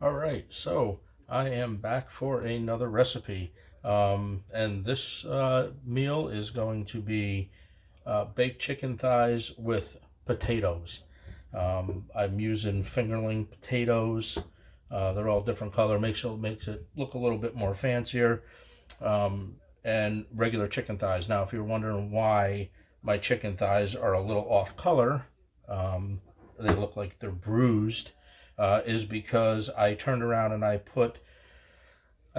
All right, so I am back for another recipe. And this meal is going to be baked chicken thighs with potatoes. I'm using fingerling potatoes. They're all different color, makes it look a little bit more fancier. And regular chicken thighs. Now, if you're wondering why my chicken thighs are a little off color, um, they look like they're bruised, is because I turned around and I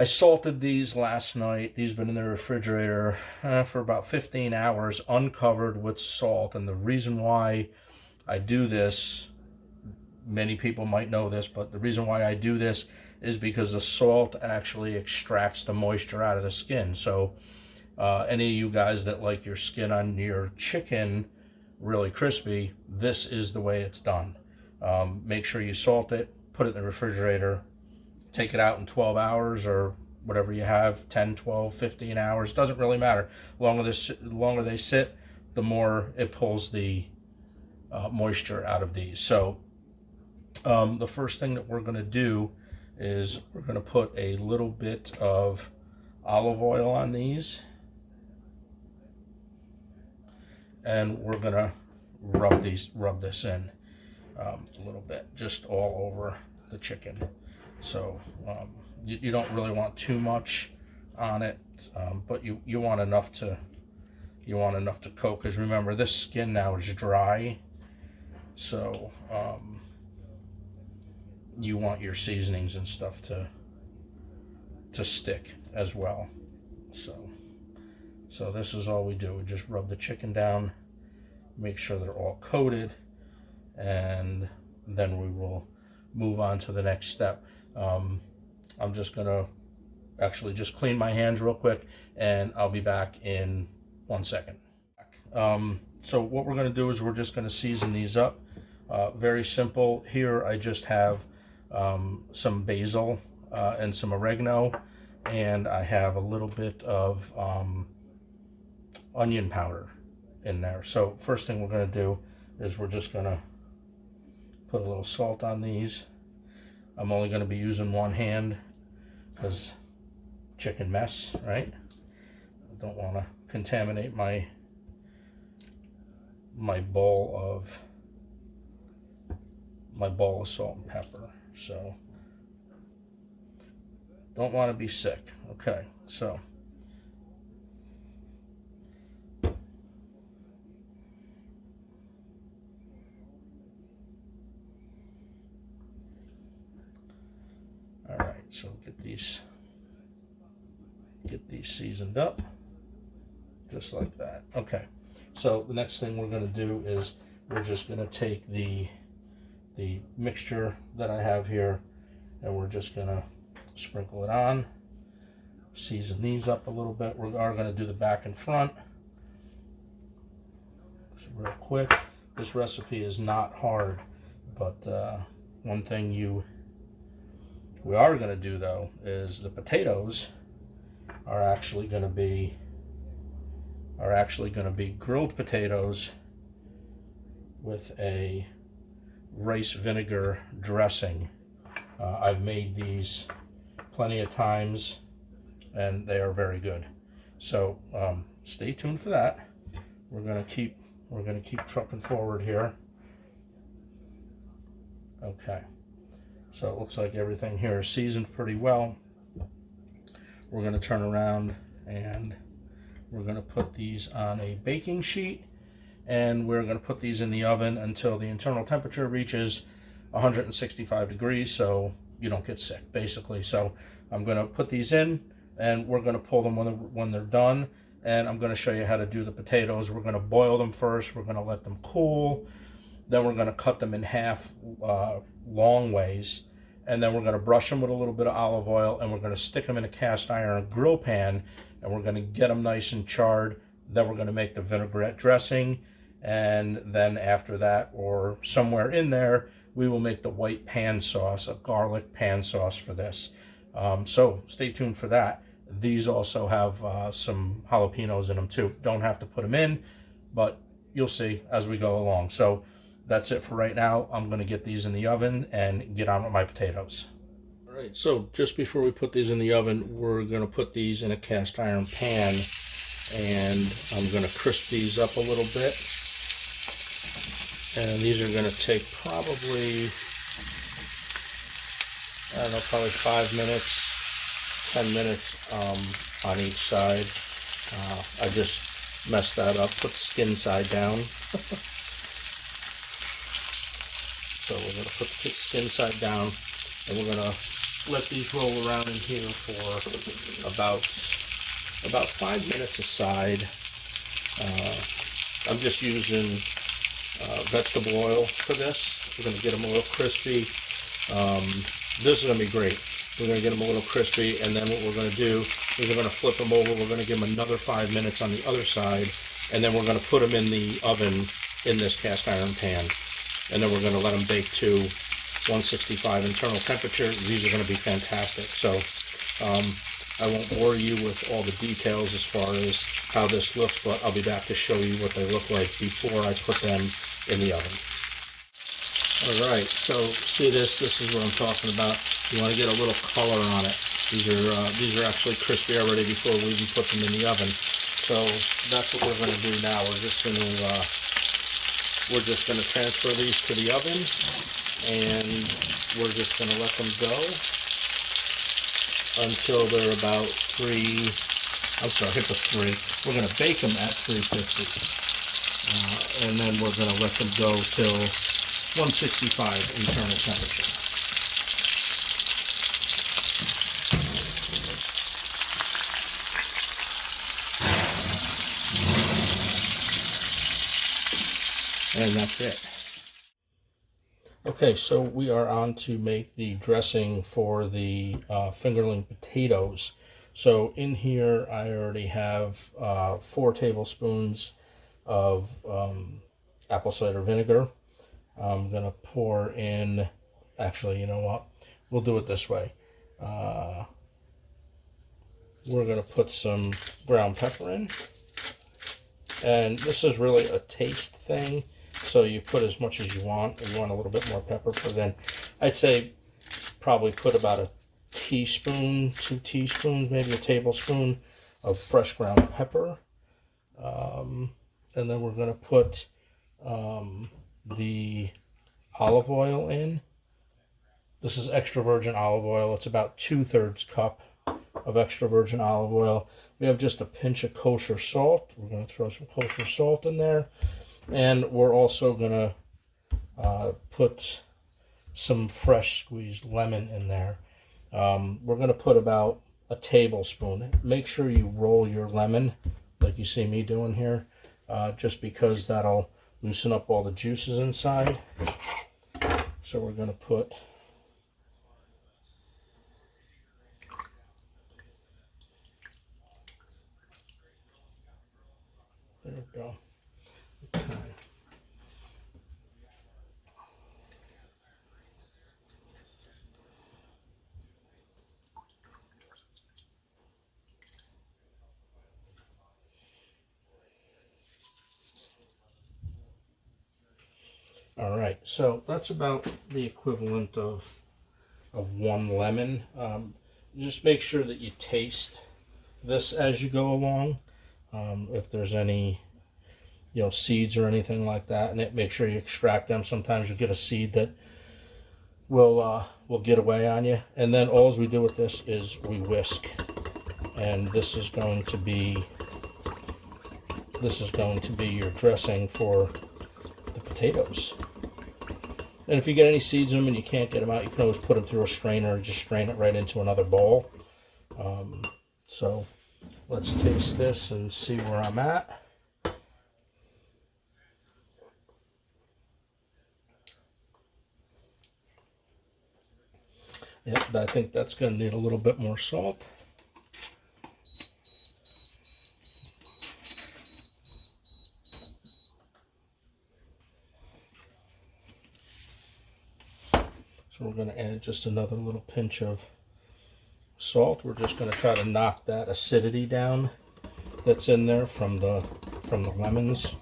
salted these last night. These have been in the refrigerator for about 15 hours, uncovered with salt. And the reason why I do this, many people might know this, but the reason why I do this is because the salt actually extracts the moisture out of the skin. So any of you guys that like your skin on your chicken really crispy, this is the way it's done. Make sure you salt it, put it in the refrigerator, take it out in 12 hours or whatever you have, 10, 12, 15 hours, doesn't really matter. The longer they sit, the more it pulls the moisture out of these. So the first thing that we're going to do is we're going to put a little bit of olive oil on these, and we're going to rub this in a little bit, just all over the chicken. So you don't really want too much on it, but you want enough to coat, because remember, this skin now is dry, so you want your seasonings and stuff to stick as well. So this is all we do. We just rub the chicken down, make sure they're all coated, and then we will move on to the next step. I'm just gonna actually just clean my hands real quick, and I'll be back in 1 second. So what we're gonna do is we're just gonna season these up. Very simple. Here I just have some basil and some oregano, and I have a little bit of onion powder in there. So first thing we're gonna do is we're just gonna put a little salt on these. I'm only going to be using one hand because chicken mess, right? I don't want to contaminate my bowl of salt and pepper. So don't want to be sick. Okay, so so get these seasoned up just like that. Okay, so the next thing we're going to do is we're just going to take the mixture that I have here, and we're just going to sprinkle it on, season these up a little bit. We are going to do the back and front. So real quick, this recipe is not hard, but one thing we are going to do though is the potatoes are actually going to be grilled potatoes with a rice vinegar dressing. I've made these plenty of times and they are very good. So stay tuned for that. We're going to keep trucking forward here. Okay. So it looks like everything here is seasoned pretty well. We're going to turn around and we're going to put these on a baking sheet, and we're going to put these in the oven until the internal temperature reaches 165 degrees so you don't get sick, basically. So I'm going to put these in, and we're going to pull them when they're done, and I'm going to show you how to do the potatoes. We're going to boil them first. We're going to let them cool. Then we're going to cut them in half long ways, and then we're going to brush them with a little bit of olive oil, and we're going to stick them in a cast iron grill pan, and we're going to get them nice and charred. Then we're going to make the vinaigrette dressing, and then after that, or somewhere in there, we will make the white pan sauce, a garlic pan sauce for this. So stay tuned for that. These also have some jalapenos in them too. Don't have to put them in, but you'll see as we go along. So that's it for right now. I'm going to get these in the oven and get on with my potatoes. Alright, so just before we put these in the oven, we're going to put these in a cast iron pan, and I'm going to crisp these up a little bit. And these are going to take probably, I don't know, probably 5 minutes, 10 minutes on each side. I just messed that up, put the skin side down. So we're going to put the skin side down, and we're going to let these roll around in here for about 5 minutes aside. I'm just using vegetable oil for this. We're going to get them a little crispy. This is going to be great. We're going to get them a little crispy, and then what we're going to do is we're going to flip them over. We're going to give them another 5 minutes on the other side, and then we're going to put them in the oven in this cast iron pan. And then we're going to let them bake to 165 internal temperature. These are going to be fantastic. So I won't bore you with all the details as far as how this looks, but I'll be back to show you what they look like before I put them in the oven. Alright, so see this is what I'm talking about. You want to get a little color on it. These are actually crispy already before we even put them in the oven. So that's what we're going to do now. We're just going to transfer these to the oven, and we're just going to let them go until they're about we're going to bake them at 350, and then we're going to let them go till 165 internal temperature. And that's it. Okay, so we are on to make the dressing for the fingerling potatoes. So in here I already have 4 tablespoons of apple cider vinegar. I'm going to pour in, actually, you know what? We'll do it this way. We're going to put some ground pepper in. And this is really a taste thing. So you put as much as you want. If you want a little bit more pepper, put in. I'd say probably put about a teaspoon, 2 teaspoons, maybe a tablespoon of fresh ground pepper. And then we're going to put the olive oil in. This is extra virgin olive oil. It's about 2/3 cup of extra virgin olive oil. We have just a pinch of kosher salt. We're going to throw some kosher salt in there. And we're also going to put some fresh squeezed lemon in there. We're going to put about a tablespoon. Make sure you roll your lemon like you see me doing here, just because that'll loosen up all the juices inside. So we're going to put there we go. Okay. All right, so that's about the equivalent of 1 lemon. Just make sure that you taste this as you go along. If there's any, seeds or anything like that, and make sure you extract them. Sometimes you get a seed that will get away on you. And then all we do with this is we whisk, and this is going to be your dressing for the potatoes. And if you get any seeds in them and you can't get them out, you can always put them through a strainer or just strain it right into another bowl. So let's taste this and see where I'm at. Yep, I think that's going to need a little bit more salt. So we're going to add just another little pinch of salt. We're just going to try to knock that acidity down that's in there from the lemons.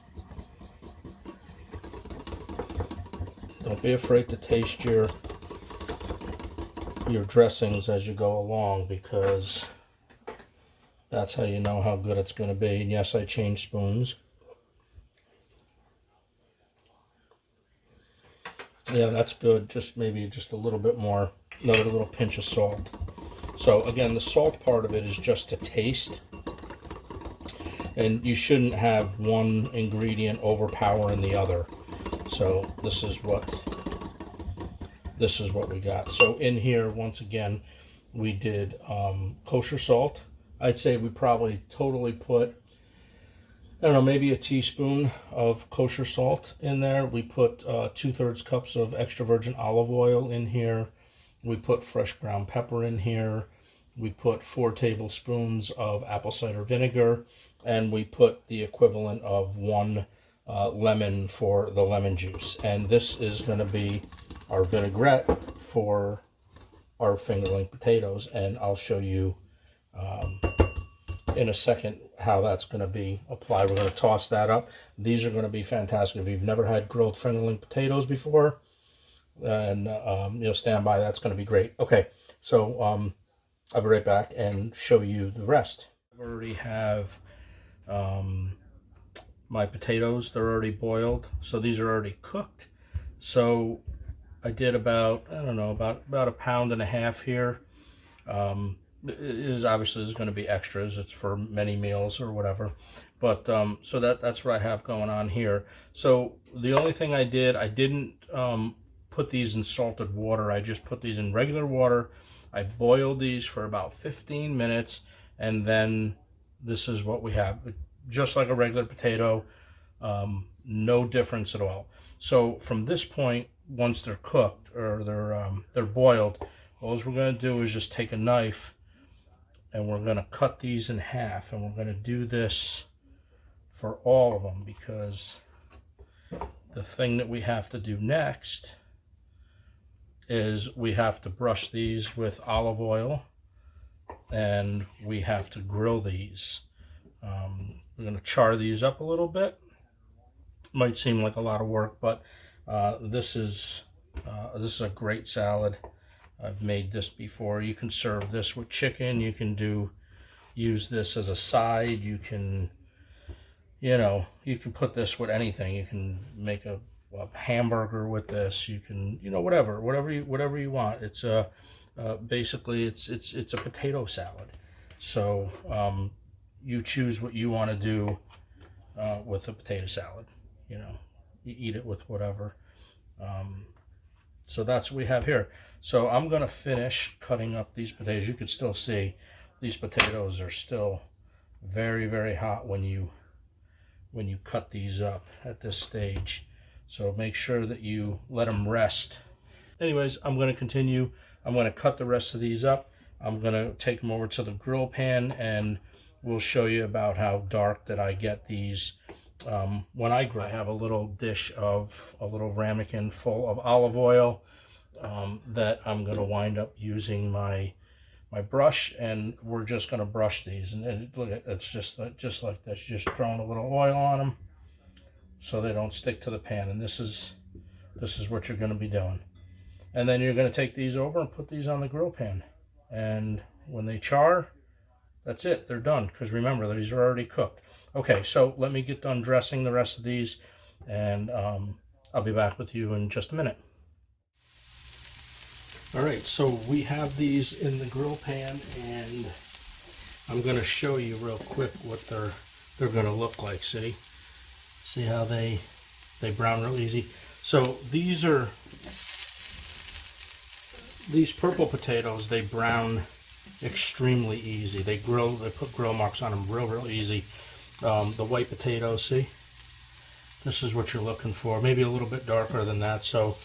Don't be afraid to taste your your dressings as you go along, because that's how you know how good it's going to be. And yes, I changed spoons. Yeah, that's good. Just maybe just a little bit more, another little pinch of salt. So again, the salt part of it is just to taste. And you shouldn't have one ingredient overpowering the other. So this is what we got. So in here, once again, we did kosher salt. I'd say we probably totally put, I don't know, maybe a teaspoon of kosher salt in there. We put 2/3 cups of extra virgin olive oil in here. We put fresh ground pepper in here. We put 4 tablespoons of apple cider vinegar, and we put the equivalent of 1 lemon for the lemon juice. And this is going to be our vinaigrette for our fingerling potatoes, and I'll show you in a second how that's going to be applied. We're going to toss that up. These are going to be fantastic. If you've never had grilled fingerling potatoes before, and you'll stand by, that's going to be great. Okay, so I'll be right back and show you the rest. I already have my potatoes. They're already boiled, so these are already cooked. So I did about, I don't know, about 1.5 pounds here. It is obviously is going to be extras. It's for many meals or whatever. But so that's what I have going on here. So the only thing I didn't put these in salted water. I just put these in regular water. I boiled these for about 15 minutes, and then this is what we have. Just like a regular potato, no difference at all. So from this point, once they're cooked or they're boiled, all we're going to do is just take a knife and we're going to cut these in half, and we're going to do this for all of them, because the thing that we have to do next is we have to brush these with olive oil, and we have to grill these. We're going to char these up a little bit. Might seem like a lot of work, but this is a great salad. I've made this before. You can serve this with chicken. You can use this as a side. You can, you can put this with anything. You can make a hamburger with this. You can, whatever you want. It's basically it's a potato salad. So you choose what you want to do with a potato salad. You eat it with whatever. So that's what we have here. So I'm going to finish cutting up these potatoes. You can still see these potatoes are still very, very hot when you cut these up at this stage. So make sure that you let them rest. Anyways, I'm going to continue. I'm going to cut the rest of these up. I'm going to take them over to the grill pan, and we'll show you about how dark that I get these. When I grill, I have a little dish of a little ramekin full of olive oil that I'm going to wind up using my brush, and we're just going to brush these. And look, it's just like this, just throwing a little oil on them so they don't stick to the pan. And this is what you're going to be doing. And then you're going to take these over and put these on the grill pan. And when they char, that's it. They're done. Because remember, these are already cooked. Okay, so let me get done dressing the rest of these, and I'll be back with you in just a minute. All right, so we have these in the grill pan, and I'm going to show you real quick what they're going to look like. See how they brown real easy. So these purple potatoes, they brown extremely easy. They put grill marks on them real easy. The white potatoes, see? This is what you're looking for. Maybe a little bit darker than that, so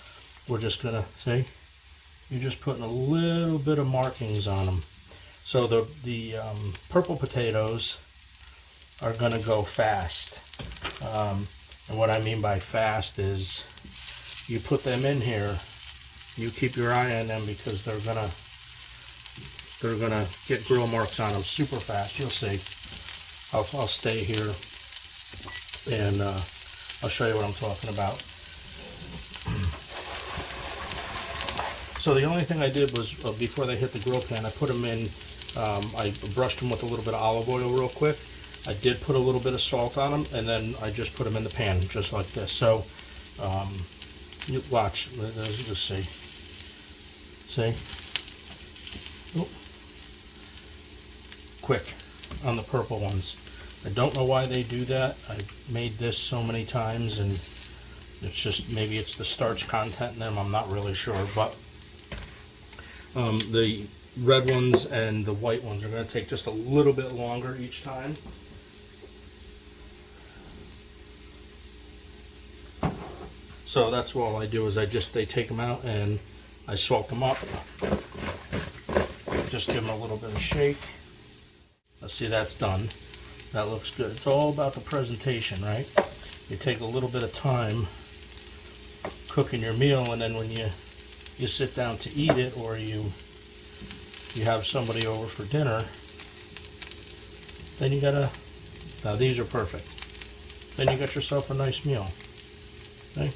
we're just gonna, see? You're just putting a little bit of markings on them. So the purple potatoes are gonna go fast. And what I mean by fast is you put them in here, you keep your eye on them, because they're gonna get grill marks on them super fast. You'll see. I'll stay here, and I'll show you what I'm talking about. So the only thing I did was, before they hit the grill pan, I put them in, I brushed them with a little bit of olive oil real quick. I did put a little bit of salt on them, and then I just put them in the pan, just like this. So, you watch, let's see. See? Oop. Quick on the purple ones. I don't know why they do that. I've made this so many times, and it's just, maybe it's the starch content in them, I'm not really sure. But the red ones and the white ones are going to take just a little bit longer each time. So that's all I do is they take them out and I salt them up. Just give them a little bit of shake. Let's see, that's done. That looks good. It's all about the presentation, right? You take a little bit of time cooking your meal, and then when you sit down to eat it, or you have somebody over for dinner, then you gotta, now these are perfect. Then you got yourself a nice meal. Okay?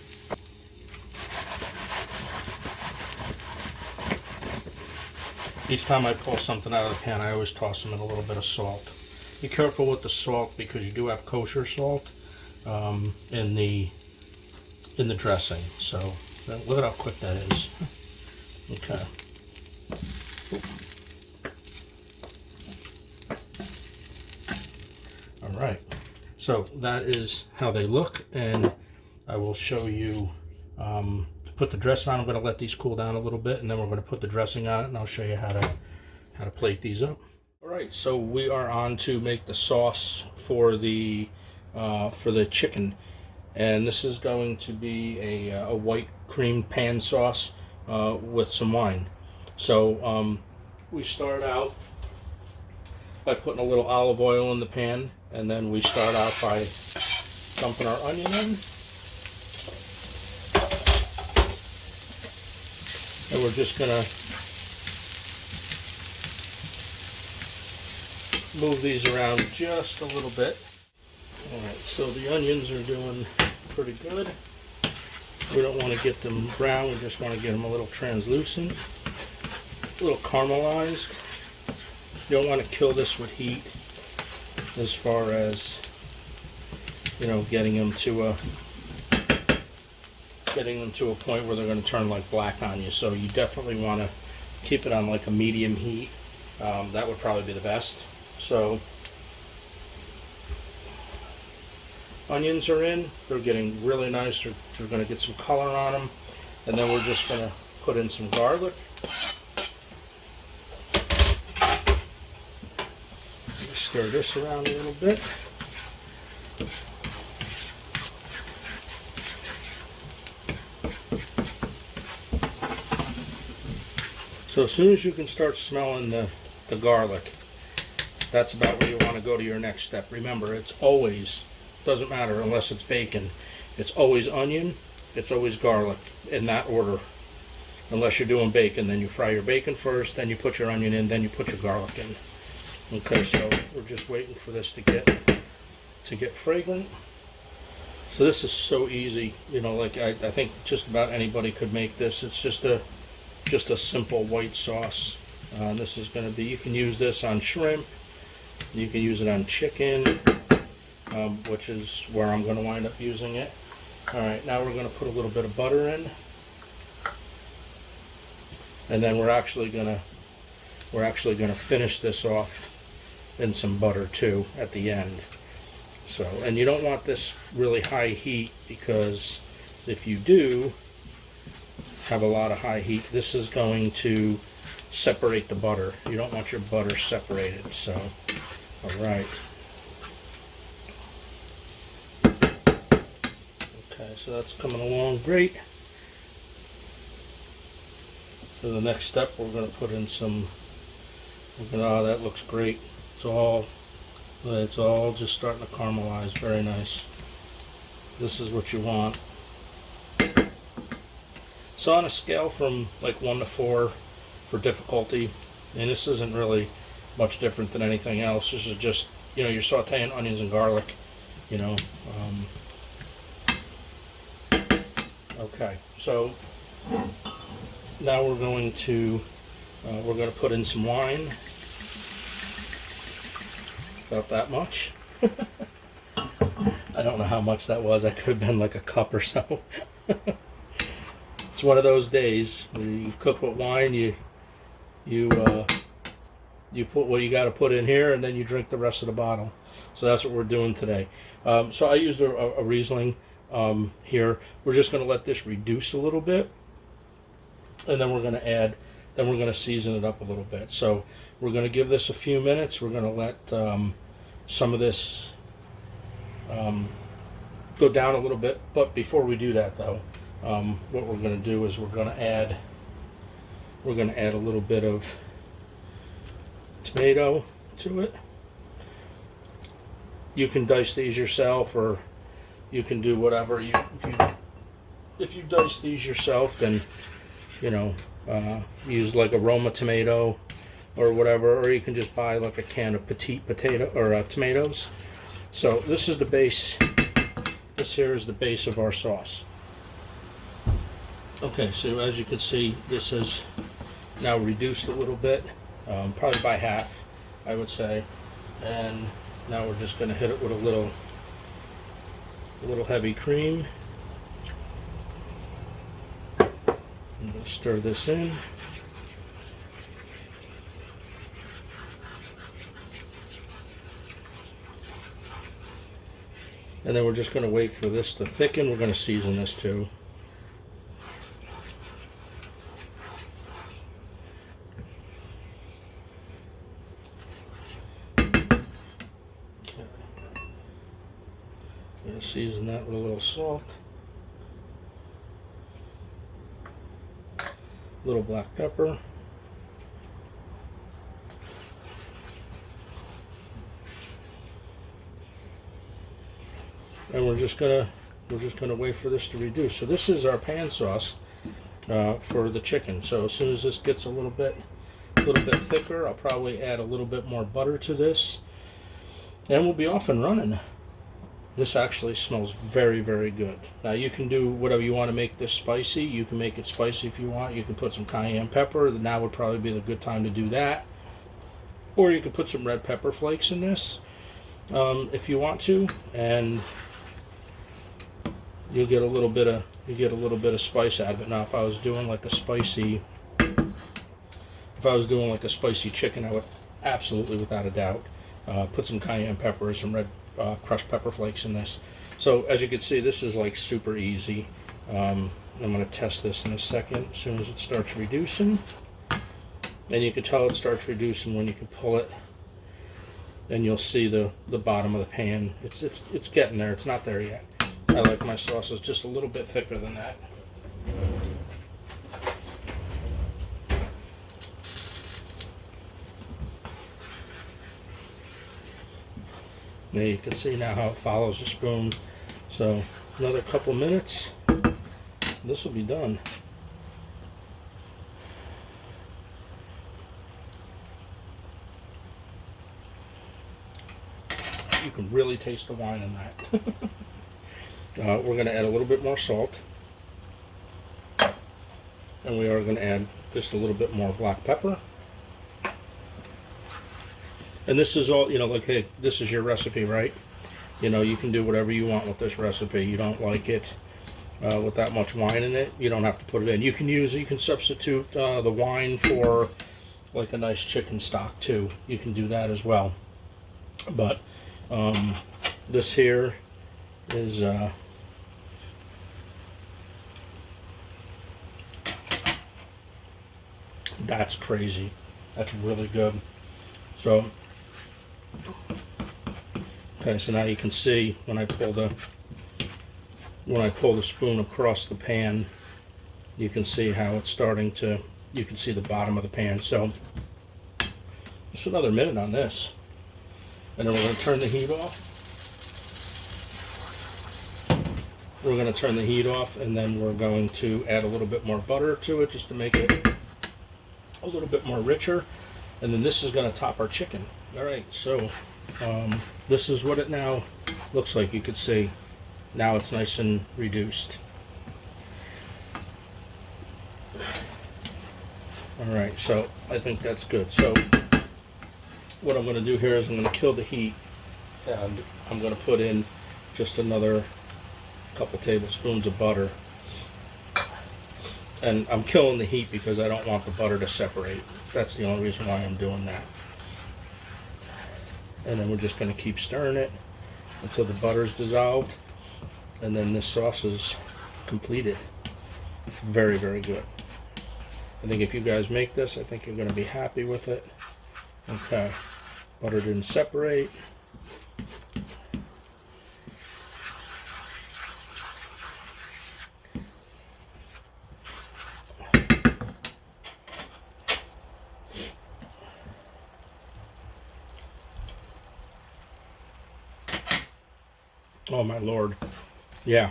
Each time I pull something out of the pan, I always toss them in a little bit of salt. Be careful with the salt, because you do have kosher salt in the dressing. So look at how quick that is. Okay. All right. So that is how they look, and I will show you. To put the dressing on, I'm going to let these cool down a little bit, and then we're going to put the dressing on it, and I'll show you how to plate these up. All right, so we are on to make the sauce for the chicken, and this is going to be a white cream pan sauce with some wine. So we start out by putting a little olive oil in the pan, and then we start out by dumping our onion in. And we're just going to move these around just a little bit. Alright, so the onions are doing pretty good. We don't want to get them brown, we just want to get them a little translucent, a little caramelized. You don't want to kill this with heat as far as, you know, getting them to a point where they're going to turn like black on you. So you definitely want to keep it on like a medium heat. That would probably be the best. So onions are in, they're getting really nice, they're going to get some color on them, and then we're just going to put in some garlic. Stir this around a little bit. So as soon as you can start smelling the garlic, that's about where you want to go to your next step. Remember, it's always, doesn't matter unless it's bacon, it's always onion, it's always garlic, in that order. Unless you're doing bacon, then you fry your bacon first, then you put your onion in, then you put your garlic in. Okay, so we're just waiting for this to get fragrant. So this is so easy, you know, like I think just about anybody could make this. It's just a simple white sauce. This is going to be, you can use this on shrimp, you can use it on chicken, which is where I'm going to wind up using it. Alright, now we're going to put a little bit of butter in, and then we're actually going to finish this off in some butter too at the end. So, and you don't want this really high heat, because if you do have a lot of high heat, this is going to separate the butter. You don't want your butter separated. So, all right. Okay, so that's coming along great. So the next step, we're going to put in some. Oh, that looks great. It's all just starting to caramelize. Very nice. This is what you want. So on a scale from like 1 to 4 for difficulty, and this isn't really much different than anything else. This is just, you know, you're sauteing onions and garlic, you know. Okay, so now we're going to put in some wine. About that much. I don't know how much that was. That could have been like a cup or so. It's one of those days when you cook with wine. You put what you got to put in here, and then you drink the rest of the bottle. So that's what we're doing today. So I used a Riesling here. We're just going to let this reduce a little bit, and then we're going to season it up a little bit. So we're going to give this a few minutes. We're going to let some of this go down a little bit. But before we do that, though, what we're going to do is we're going to add a little bit of tomato to it. You can dice these yourself, or you can do whatever. If you dice these yourself, then use like a Roma tomato or whatever, or you can just buy like a can of petite potato or tomatoes. So this is the base. This here is the base of our sauce. Okay, so as you can see, this is now reduced a little bit, probably by half, I would say. And now we're just going to hit it with a little heavy cream. I'm going to stir this in. And then we're just going to wait for this to thicken. We're going to season this too. Season that with a little salt, a little black pepper, and we're just gonna wait for this to reduce. So this is our pan sauce for the chicken. So as soon as this gets a little bit thicker, I'll probably add a little bit more butter to this, and we'll be off and running. This actually smells very, very good. Now you can do whatever you want to make this spicy. You can make it spicy if you want. You can put some cayenne pepper. Now would probably be the good time to do that. Or you can put some red pepper flakes in this if you want to, and you'll get a little bit of spice out of it. Now if I was doing like a spicy chicken, I would absolutely, without a doubt, put some cayenne pepper, some red crushed pepper flakes in this. So as you can see, this is like super easy. I'm going to test this in a second as soon as it starts reducing. And you can tell it starts reducing when you can pull it, and you'll see the bottom of the pan. It's getting there. It's not there yet. I like my sauces just a little bit thicker than that. There you can see now how it follows the spoon. So another couple minutes, this will be done. You can really taste the wine in that. We're going to add a little bit more salt, and we are going to add just a little bit more black pepper. And this is all, like, hey, this is your recipe, right? You can do whatever you want with this recipe. You don't like it with that much wine in it, you don't have to put it in. You can substitute the wine for like a nice chicken stock too. You can do that as well. But this here is that's crazy. That's really good. So okay, so now you can see when I pull the spoon across the pan, you can see how it's starting to, you can see the bottom of the pan. So just another minute on this, and then we're going to turn the heat off. We're going to turn the heat off, and then we're going to add a little bit more butter to it just to make it a little bit more richer. And then this is going to top our chicken. All right, so this is what it now looks like. You could see now it's nice and reduced. All right, so I think that's good. So what I'm going to do here is I'm going to kill the heat, and I'm going to put in just another couple tablespoons of butter. And I'm killing the heat because I don't want the butter to separate. That's the only reason why I'm doing that. And then we're just going to keep stirring it until the butter's dissolved, and then this sauce is completed. It's very, very good. I think if you guys make this, I think you're going to be happy with it. Okay, butter didn't separate. Oh my Lord. Yeah.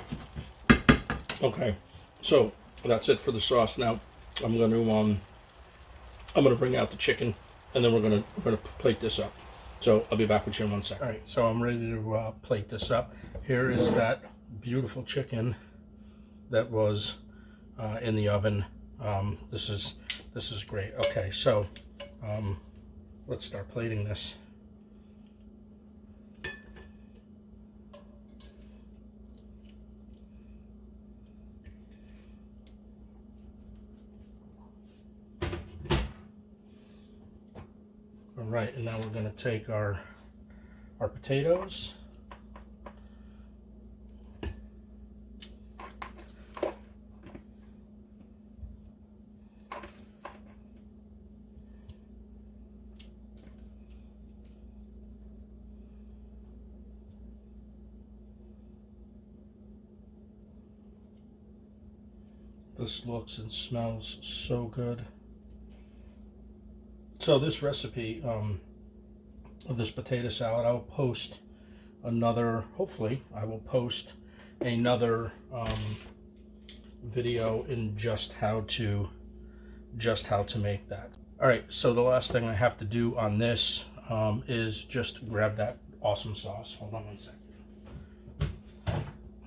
Okay. So that's it for the sauce. Now I'm going to bring out the chicken, and then we're going to plate this up. So I'll be back with you in 1 second. All right. So I'm ready to plate this up. Here is that beautiful chicken that was in the oven. This is great. Okay. So let's start plating this. All right, and now we're going to take our potatoes. This looks and smells so good. So this recipe of this potato salad, I'll post another, hopefully I will post another video in just how to make that. All right, so the last thing I have to do on this is just grab that awesome sauce. Hold on 1 second.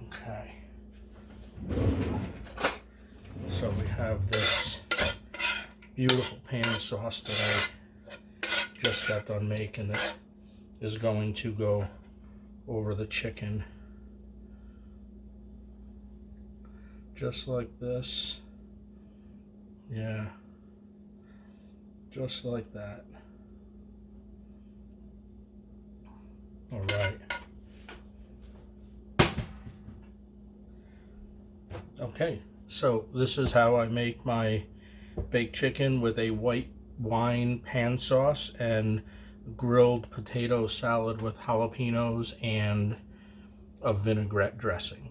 Okay. So we have this beautiful pan sauce that I just got done making that is going to go over the chicken. Just like this. Yeah. Just like that. All right. Okay, so this is how I make my baked chicken with a white wine pan sauce and grilled potato salad with jalapenos and a vinaigrette dressing.